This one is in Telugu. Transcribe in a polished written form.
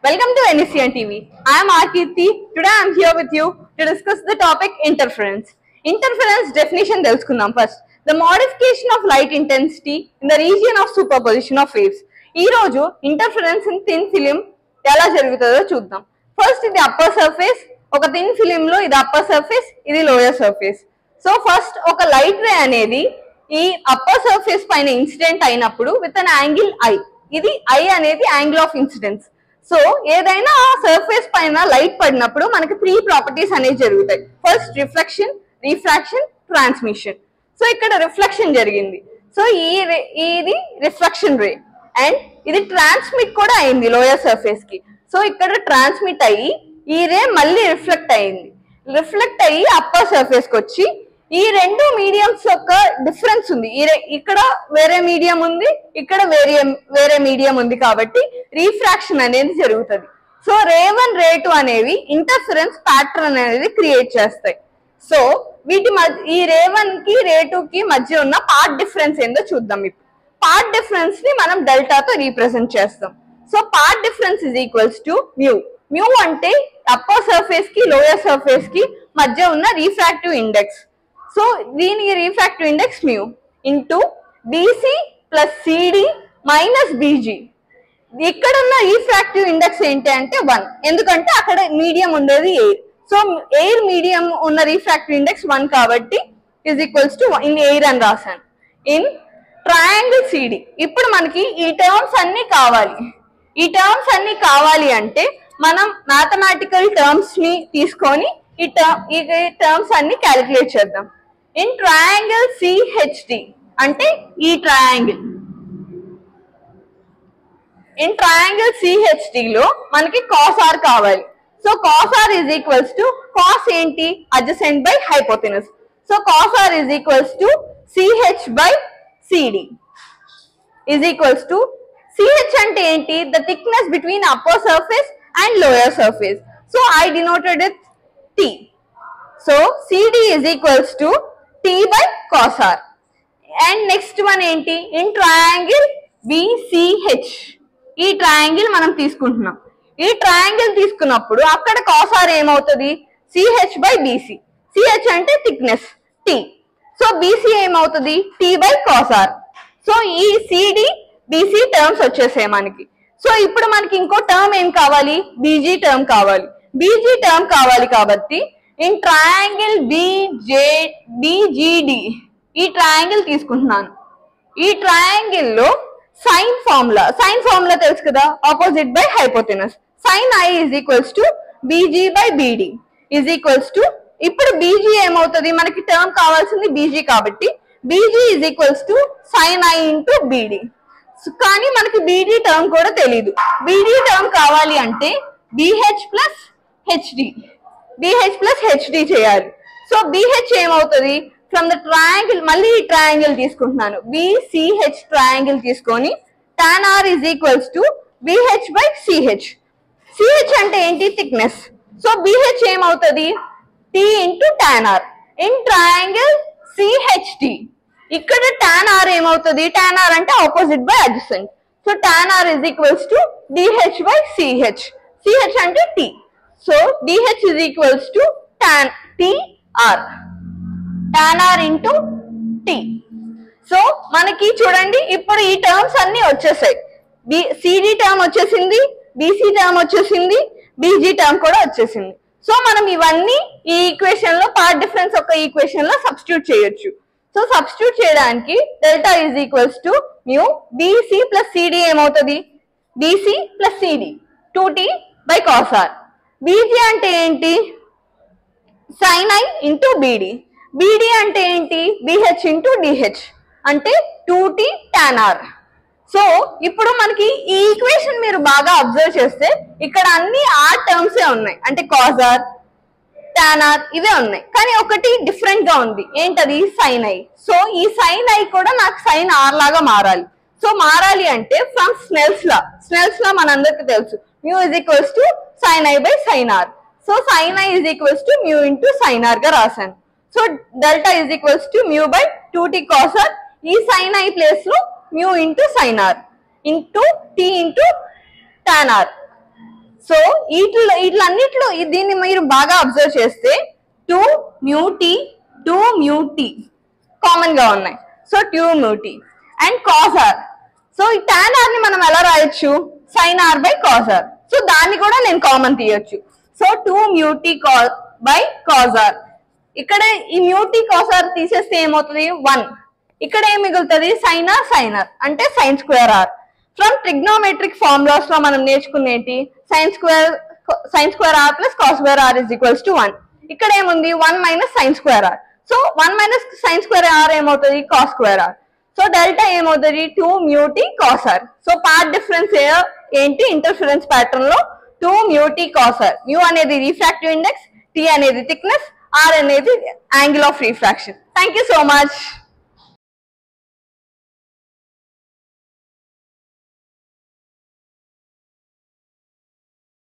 Welcome to NECN TV. I am Arkirti. Today I am here with you to discuss the topic interference. Interference definition తెలుసుకుందాం first. The modification of light intensity in the region of superposition of waves. ఈ రోజు interference in thin film ఎలా జరుగుతుందో చూద్దాం. First ఇది upper surface. ఒక thin film లో ఇది upper surface, ఇది lower surface. So first ఒక light ray అనేది ఈ upper surface పైన ఇన్సిడెంట్ అయినప్పుడు with an angle I. ఇది I అనేది angle of incidence. సో ఏదైనా సర్ఫేస్ పైన లైట్ పడినప్పుడు మనకి 3 ప్రాపర్టీస్ అనేవి జరుగుతాయి. First reflection, refraction, transmission. So ఇక్కడ రిఫ్లెక్షన్ జరిగింది. సో ఇది రిఫ్లెక్షన్ రే అండ్ ఇది ట్రాన్స్మిట్ కూడా అయింది లోయర్ సర్ఫేస్ కి. సో ఇక్కడ ట్రాన్స్మిట్ అయ్యి ఈ రే మళ్ళీ రిఫ్లెక్ట్ అయింది. రిఫ్లెక్ట్ అయ్యి అప్పర్ సర్ఫేస్ కి వచ్చి ఈ రెండు మీడియంస్ యొక్క డిఫరెన్స్ ఉంది. ఇక్కడ వేరే మీడియం ఉంది, ఇక్కడ వేరే మీడియం ఉంది కాబట్టి రీఫ్రాక్షన్ అనేది జరుగుతుంది. సో రే 1 రే 2 అనేవి ఇంటర్ఫరెన్స్ ప్యాటర్న్ అనేది క్రియేట్ చేస్తాయి. సో వీటి మధ్య ఈ రే 1 కి రే 2 కి మధ్య ఉన్న పార్ట్ డిఫరెన్స్ ఏందో చూద్దాం. ఇప్పుడు పార్ట్ డిఫరెన్స్ ని మనం డెల్టాతో రీప్రజెంట్ చేస్తాం. So path difference is equals to mu. Mu అంటే అప్పర్ సర్ఫేస్ కి లోయర్ సర్ఫేస్ కి మధ్య ఉన్న రీఫ్రాక్టివ్ ఇండెక్స్. సో దీని refractive index mu into BC plus CD minus BG. ఇక్కడ ఉన్న రీఫ్రాక్టివ్ ఇండెక్స్ ఏంటి అంటే 1, ఎందుకంటే అక్కడ మీడియం ఉండేది ఎయిర్. సో ఎయిర్ మీడియం ఉన్న రీఫ్రాక్టివ్ ఇండెక్స్ 1 కాబట్టి is equals to in air అని రాశాను. In triangle CD. ఇప్పుడు మనకి ఈ టర్మ్స్ అన్ని కావాలి. ఈ టర్మ్స్ అన్ని కావాలి అంటే మనం మ్యాథమెటికల్ టర్మ్స్ ని తీసుకొని ఈ టర్మ్స్ అన్ని క్యాలిక్యులేట్ చేద్దాం. ఇన్ ట్రయాంగిల్ సిహెచ్డి అంటే ఈ ట్రయాంగిల్. ఇన్ ట్రయాంగిల్ సిహెచ్డి లో మనకి కాస్ ఆర్ కావాలి. So cos R is equals to cos ఏంటి adjacent by hypotenuse. So cos R is equals to CH by CD is equals to CH అంటే ఏంటి the thickness between upper surface and lower surface. So I denoted it T. So CD is equals to T by cos R. And next one ఏంటి in triangle BCH. ఈ ట్రయాంగిల్ మనం తీసుకుంటున్నాం. ఈ ట్రయాంగిల్ తీసుకున్నప్పుడు అక్కడ cos R ఏమవుతుంది CH by BC. CH అంటే థిక్నెస్ T. సో BC ఏమవుతుంది T by cos R. So ఈ CD BC టర్మ్స్ వచ్చేసాయి మనకి. సో ఇప్పుడు మనకి ఇంకో టర్మ్ ఏం కావాలి BG టర్మ్ కావాలి. బీజీ టర్మ్ కావాలి కాబట్టి ఇన్ ట్రయాంగిల్ బిజిడి ఈ ట్రయాంగిల్ తీసుకుంటున్నాను. ఈ ట్రయాంగిల్ లో సైన్ ఫార్ములా తెలుసు కదా, opposite by hypotenuse. Sine I is equals to BG by BD is equals to ఇప్పుడు బీజీ ఏమవుతుంది మనకి టర్మ్ కావాల్సింది బీజీ కాబట్టి BG is equals to sine I into BD. కానీ మనకి బీడీ టర్మ్ కూడా తెలీదు. బీడీ టర్మ్ కావాలి అంటే బిహెచ్ ప్లస్ హెచ్డి చేయాలి. సో బిహెచ్ ఏమవుతుంది ఫ్రమ్ ద ట్రయాంగిల్, మళ్ళీ ఈ ట్రయాంగిల్ తీసుకుంటున్నాను బిసిహెచ్ ట్రయాంగిల్ తీసుకొని tan r is equals to BH by CH. CH అంటే ఏంటి థిక్నెస్. సో బిహెచ్ ఏమవుతుంది T into tan r in triangle CHT. ఇక్కడ tan r ఏమవుతుంది tan r అంటే opposite by adjacent. So tan r is equals to DH by CH. CH అంటే T. So DH is equals to tan TR. tan R into T. So మనకి చూడండి ఇప్పుడు ఈ టర్మ్స్ అన్ని వచ్చేసాయి. CD టర్మ్ వచ్చేసింది, BC టర్మ్ వచ్చేసింది, BG టర్మ్ కూడా వచ్చేసింది. సో మనం ఇవన్నీ ఈ ఈక్వేషన్ లో పార్ట్ డిఫరెన్స్ ఒక ఈక్వేషన్ లో సబ్స్టిట్యూట్ చేయొచ్చు. సో సబ్స్టిట్యూట్ చేయడానికి delta is equals to mu BC plus CD ఏమవుతుంది BC plus CD 2T by cos R. BG అంటే ఏంటి sine I into BD. BD అంటే ఏంటి బిహెచ్ ఇంటూ డిహెచ్ అంటే 2T tan R. సో ఇప్పుడు మనకి ఈ ఈక్వేషన్ మీరు బాగా అబ్జర్వ్ చేస్తే ఇక్కడ అన్ని ఆర్ టర్మ్సే ఉన్నాయి, అంటే కాస్ ఆర్ tan R ఇవే ఉన్నాయి. కానీ ఒకటి డిఫరెంట్ గా ఉంది, ఏంటది సైన్ ఐ. సో ఈ సైన్ ఐ కూడా నాకు సైన్ ఆర్ లాగా మారాలి. సో మారాలి అంటే ఫ్రమ్ స్నెల్స్ లా మనందరికి తెలుసు mu is equals to sin I by sin R. So sin I is equals to mu into sin R గా రాశాను. So delta is equals to mu by 2T cos R. ఈ sin I ప్లేస్ లో mu into sin R into T into tan R. So వీటిలన్నిట్లో దీన్ని మీరు బాగా అబ్జర్వ్ చేస్తే 2 μt 2 μt కామన్ గా ఉన్నాయి. So 2 μt and cos r. So ఈ tan r ని మనం ఎలా రాయొచ్చు? sin r by cos r. So దాన్ని కూడా నేను కామన్ తీయొచ్చు. So 2 μt by cos r. ఇక్కడ ఈ μt cos r తీసేస్తే ఏమవుతుంది? 1. ఇక్కడ ఏం మిగులుతుంది? sin r అంటే sin square r. From trigonometric formulas లో మనం నేర్చుకున్న ఏంటి? sin square r plus cos square r is equals to 1. ఇక్కడ ఏముంది? 1 minus sin square r. So 1 minus sin square r ఏమవుతుంది? cos square r. So delta ఏమవుతుంది? 2 μt cos r. So path difference ఏంటి? ఇంటర్ఫరెన్స్ ప్యాటర్న్ లో 2 μt cos r. mu అనేది రిఫ్రాక్టివ్ ఇండెక్స్, t అనేది థిక్నెస్, r అనేది angle of refraction. Thank you so much.